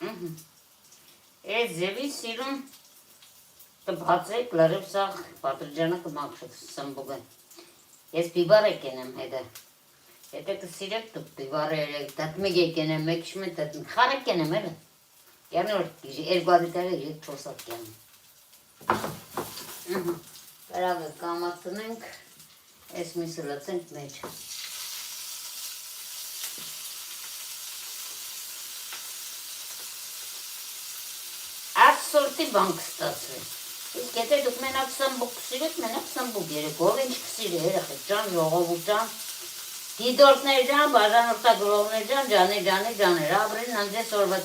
Այդ ձևի սիրուն կբացեք լրիվ սաղ պատրիջանը կմաքրեք սմբուգը։ Ես բիբար եկենեմ հետը։ Հետը կսիրեք բիբարը երեք, դատմիգ եկենեմ, մեկ շմի դատմիգ, խար եկենեմ էլը։ Կերնի որ երկու ադիտարը երեք չորսատ կյանեմ։ Կարագը կամացնենք, ես միսը լծենք մեջ։ Սորտի բան կստացվի։ Իսկ եթե դուք մենակ սմբուկ կսիրեք, մենակ սմբուկ երեք, ով ինչ կսիրի երեխեք ջան, ժողովուրդ ջան, դիդորդներ ջան, բաժանորդագրողներ ջան, ջաներ, ապրին անձես օրվա